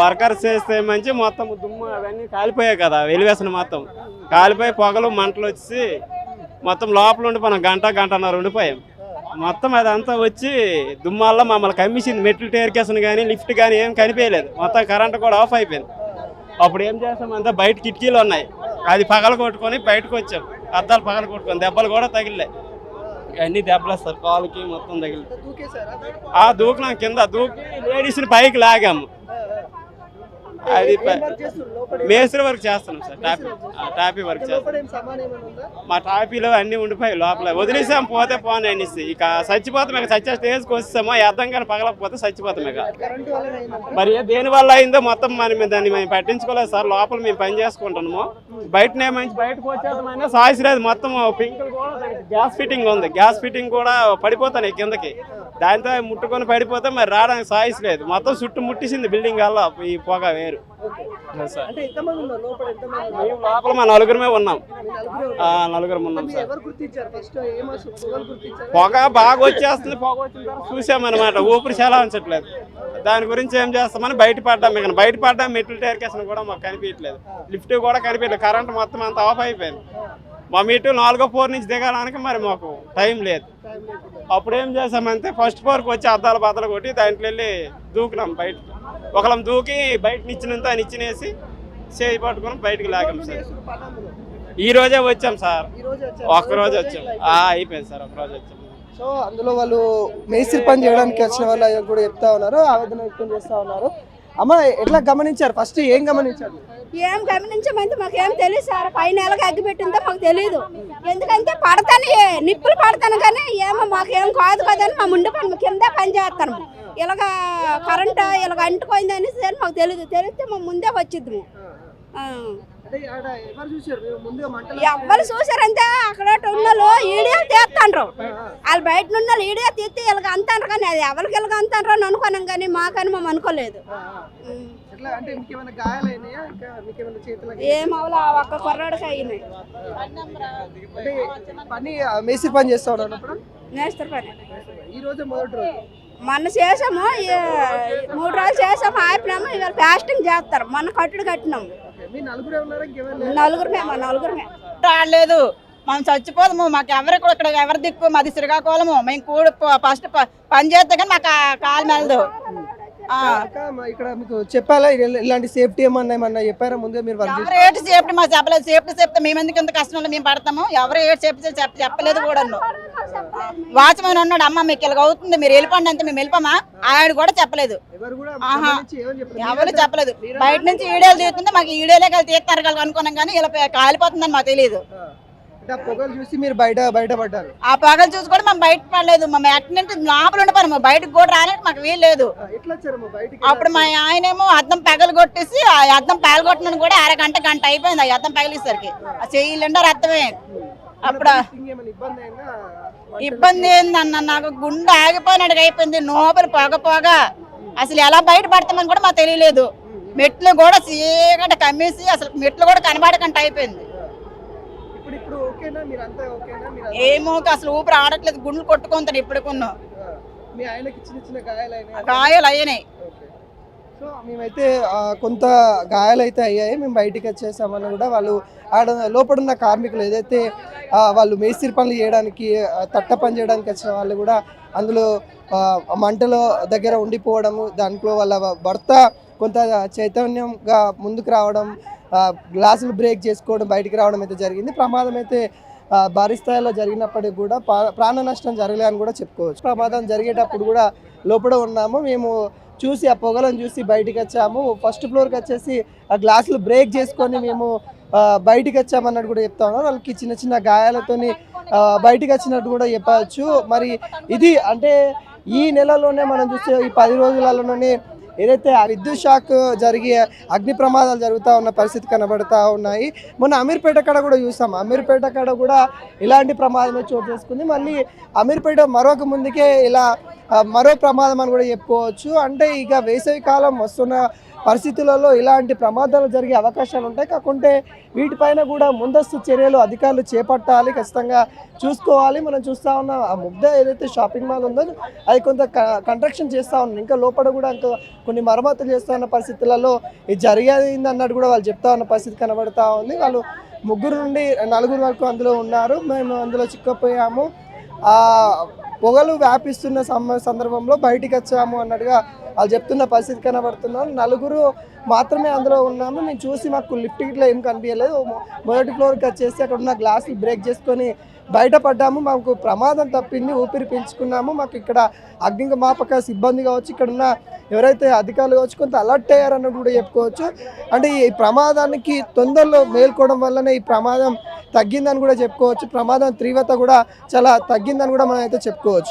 Workers చేస్తే మంచి మొత్తం దుమ్ము అవన్నీ కాలిపోయాయి కదా, వెలివేసిన మొత్తం కాలిపోయి పొగలు మంటలు వచ్చి మొత్తం లోపల ఉండి మనం గంటన్నర ఉండిపోయాం. మొత్తం అదంతా వచ్చి దుమ్మాల్లో మమ్మల్ని కమ్మిసింది. మెట్లు టేర్కేషన్ కానీ లిఫ్ట్ కానీ ఏం కనిపించలేదు. మొత్తం కరెంట్ కూడా ఆఫ్ అయిపోయింది. అప్పుడు ఏం చేస్తామంటే బయట కిటికీలు ఉన్నాయి, అది పగల కొట్టుకొని బయటకు వచ్చాం. అద్దాలు పగల కొట్టుకొని దెబ్బలు కూడా తగిలే, అన్ని దెబ్బలు వస్తారు కాలుకి మొత్తం తగిలి. దూకినాం, కింద దూకి లేడీస్ని పైకి లాగాము. అది మేస్త్రి వర్క్ చేస్తున్నాం సార్, టాపీ వర్క్ చేస్తాం. మా టాపీలో అన్నీ ఉండిపోయి లోపల వదిలేసాం, పోతే పోనీ అనేసి ఇక చచ్చిపోతాం. ఇక చచ్చే స్టేజ్కి వస్తామో అర్థం కానీ పగలకపోతే చచ్చిపోతాం. ఇక మరి దేనివల్ల అయిందో మొత్తం దాన్ని మేము పట్టించుకోలేదు సార్. లోపల మేము పని చేసుకుంటున్నాము, బయటనే మంచి బయటకు వచ్చేద్దామైనా సాయిస్ లేదు. మొత్తం పింకులు కూడా గ్యాస్ ఫిట్టింగ్ ఉంది, గ్యాస్ ఫిట్టింగ్ కూడా పడిపోతాయి కిందకి. దాంతో ముట్టుకొని పడిపోతే మరి రావడానికి సాయిస్ లేదు. మొత్తం చుట్టూ ముట్టిసింది బిల్డింగ్ వల్ల ఈ పొగ వేరు. లోపల మా నలుగురమే ఉన్నాం, నలుగురం ఉన్నాం సార్. పొగ బాగా వచ్చేస్తుంది, పొగ వచ్చిన తర్వాత చూసామన్నమాట. ఊపిరి చాలా ఉంచట్లేదు. దాని గురించి ఏం చేస్తామని బయటపడ్డాం. ఇక బయటపడ్డాం, మెట్లు టేర్కేషన్ కూడా మాకు కనిపించట్లేదు, లిఫ్ట్ కూడా కనిపించలేదు. కరెంట్ మొత్తం అంతా ఆఫ్ అయిపోయింది. మా మీటు 4వ ఫ్లోర్ నుంచి దిగడానికి మరి మాకు టైం లేదు. అప్పుడు ఏం చేసామంటే ఫస్ట్ ఫ్లోర్కి వచ్చి అద్దాల బద్దలు కొట్టి దాంట్లో వెళ్ళి దూకినాం బయటకు. ఒకళ్ళం దూకి బయట నిచ్చినంత నిచ్చినేసి చేయి పట్టుకుని బయటకు లాగాం సార్. ఈ రోజే వచ్చాం సార్, ఒక్కరోజు వచ్చాం. అయిపోయింది సార్, ఒక్కరోజు వచ్చాం. సో అందులో వాళ్ళు మేస్త్రి పని చేయడానికి వచ్చిన వాళ్ళు కూడా చెప్తా ఉన్నారు, ఆవేదన వ్యక్తం చేస్తా ఉన్నారు. అమ్మ ఎట్లా గమనించారు? ఫస్ట్ ఏం గమనించారు? ఏం గమనించమంటే మాకేం తెలియదు సార్. పైన ఎలాగ అగ్గి పెట్టిందో మాకు తెలియదు. ఎందుకంటే పడతాను, నిప్పులు పడతాను కానీ ఏమో మాకేం కాదు కదా అని మా ముందు పని కింద పని చేస్తాను. ఇలాగ కరెంట్ ఇలాగ అంటుకోయింది అనేసి మాకు తెలియదు. తెలిస్తే మా ముందే వచ్చిద్దాము. ఎవరు చూసారంటే అక్కడ ఉన్నోళ్ళు ఈడియోలు తీస్తాండ్రు. వాళ్ళు బయట ఉన్న ఈడియో తీస్తే ఇలాగ అంటారు కానీ అది ఎవరికి ఇలాగ అంటారు అని అనుకున్నాం కానీ మాకని మేము అనుకోలేదు. ఏమవలా ఒక్క కుర్రాడికి అయినాయి. మేస్త్రి పని చేస్తా ఉన్నారు. మేస్త్రి పని మొన్న చేసాము, 3 రోజులు చేసాము, ఆపినాము. ఇవాళ ఫాస్టింగ్ చేస్తారు. మొన్న కట్టుడు కట్టినాము. నలుగురమే రాలేదు. మనం చచ్చిపోదాము. మాకు ఎవరికి ఇక్కడ ఎవరి దిక్కు? మాది శ్రీకాకుళము. మేము కూడా ఫస్ట్ పని చేస్తే కానీ మాకు కాలు మెలదు. ఇక్కడ మీకు చెప్పాలా ఇలాంటి సేఫ్టీ ఏమన్నా చెప్పారా ముందే? మీరు ఎవరు ఏటి సేఫ్టీ మాకు చెప్పలేదు. సేఫ్టీ చెప్తే మేము ఎందుకు ఇంత కష్టంలో మేము పడతాము? ఎవరు ఏటి సేఫ్టీ చెప్పలేదు కూడా. వాచ్మెన్ ఉన్నాడు, అమ్మ మీకు ఇలాగ అవుతుంది మీరు వెళ్ళిపోండి అంతే. మేము వెళ్ళిపోమా? ఆయన కూడా చెప్పలేదు. ఎవరు చెప్పలేదు. బయట నుంచి ఈడేలు తీస్తుంటే మాకు ఈడేలే కలిసి తీస్తారు అనుకున్నాం కానీ ఇలా కాలిపోతుందని మాకు తెలియదు. పొగలు చూసి మీరు బయటపడ్డారు. ఆ పొగలు చూసి కూడా మేము బయట పడలేదు. మా అటెండెంట్ లోపల ఉండిపోయాము, బయటకు కూడా రాలేదు. మాకు వీలు లేదు. అప్పుడు మా ఆయనేమో అద్దం పగలు కొట్టేసి ఆ అద్దం పగలగొట్టిన కూడా గంట అయిపోయింది. ఆ అద్దం పగిలేసరికి ఆ చెయ్యిలుండో రక్తమే. అప్పుడు ఇబ్బంది ఏందన్న, నాకు గుండె ఆగిపోయినట్టుగా అయిపోయింది. నోపలు పొగ అసలు ఎలా బయట పడతామని కూడా మాకు తెలియలేదు. మెట్లు కూడా చీకటి కమ్మేసి అసలు మెట్లు కూడా కనబడకంట అయిపోయింది. ఏమో అసలు ఊపిరి ఆడట్లేదు, గుండెలు కొట్టుకుంటారు. ఇప్పుడుకున్నా గాయాలు అయ్యాయి. సో మేమైతే కొంత గాయాలు అయితే అయ్యాయి. మేము బయటికి వచ్చేసామని కూడా వాళ్ళు లోపడున్న కార్మికులు ఏదైతే వాళ్ళు మేస్త్రి పనులు చేయడానికి తట్ట పని చేయడానికి వచ్చిన వాళ్ళు కూడా అందులో మంటలో దగ్గర ఉండిపోవడము, దాంట్లో వాళ్ళ భర్త కొంత చైతన్యంగా ముందుకు రావడం, గ్లాసులు బ్రేక్ చేసుకోవడం, బయటికి రావడం అయితే జరిగింది. ప్రమాదం అయితే భారీ స్థాయిలో జరిగినప్పటికీ కూడా ప్రాణ నష్టం జరగలే అని కూడా చెప్పుకోవచ్చు. ప్రమాదం జరిగేటప్పుడు కూడా లోపల ఉన్నాము. మేము చూసి ఆ పొగలను చూసి బయటికి వచ్చాము. ఫస్ట్ ఫ్లోర్కి వచ్చేసి ఆ గ్లాసులు బ్రేక్ చేసుకొని మేము బయటికి వచ్చామన్నట్టు కూడా చెప్తా ఉన్నాం. వాళ్ళకి చిన్న చిన్న గాయాలతోని బయటికి వచ్చినట్టు కూడా చెప్పవచ్చు. మరి ఇది అంటే ఈ నెలలోనే మనం చూస్తే ఈ 10 రోజులలోనే ఏదైతే విద్యుత్ షాక్ జరిగే అగ్ని ప్రమాదాలు జరుగుతూ ఉన్న పరిస్థితి కనబడతా ఉన్నాయి. మొన్న అమీర్పేట కాడ కూడా చూసాం. అమీర్పేట కాడ కూడా ఇలాంటి ప్రమాదమే చోటు చేసుకుంది. మళ్ళీ అమీర్పేట మరొక ముందుకే ఇలా మరో ప్రమాదం అని కూడా చెప్పుకోవచ్చు. అంటే ఇక వేసవి కాలం వస్తున్న పరిస్థితులలో ఇలాంటి ప్రమాదాలు జరిగే అవకాశాలు ఉంటాయి. కాకుంటే వీటిపైన కూడా ముందస్తు చర్యలు అధికారులు చేపట్టాలి, ఖచ్చితంగా చూసుకోవాలి. మనం చూస్తూ ఉన్న ఆ ముగ్ధ ఏదైతే షాపింగ్ మాల్ ఉందో అది కొంత కన్స్ట్రక్షన్ చేస్తూ ఉంది, ఇంకా లోపల కూడా ఇంకా కొన్ని మరమ్మతులు చేస్తూ ఉన్న పరిస్థితులలో ఇది జరిగేది అన్నట్టు కూడా వాళ్ళు చెప్తా ఉన్న పరిస్థితి కనబడతా ఉంది. వాళ్ళు 3 నుండి 4 వరకు అందులో ఉన్నారు, మేము అందులో చిక్కపోయాము, పొగలు వ్యాపిస్తున్న సందర్భంలో బయటికి వచ్చాము అన్నట్టుగా వాళ్ళు చెప్తున్న పరిస్థితి కనబడుతున్నారు. 4 మాత్రమే అందులో ఉన్నాము, మేము చూసి మాకు లిఫ్ట్ ఇట్లా ఏం కనిపించలేదు. మొదటి ఫ్లోర్కి వచ్చేసి అక్కడ ఉన్న గ్లాసులు బ్రేక్ చేసుకొని బయటపడ్డాము, మాకు ప్రమాదం తప్పింది, ఊపిరి పీల్చుకున్నాము. మాకు ఇక్కడ అగ్నిమాపక సిబ్బంది కావచ్చు, ఇక్కడ ఉన్న ఎవరైతే అధికారులు కావచ్చు కొంత అలర్ట్ అయ్యారన్నట్టు కూడా చెప్పుకోవచ్చు. అంటే ఈ ప్రమాదానికి తొందరలో మేల్కోవడం వల్లనే ఈ ప్రమాదం తగ్గిందని కూడా చెప్పుకోవచ్చు, ప్రమాదం తీవ్రత కూడా చాలా తగ్గిందని కూడా మనం అయితే చెప్పుకోవచ్చు.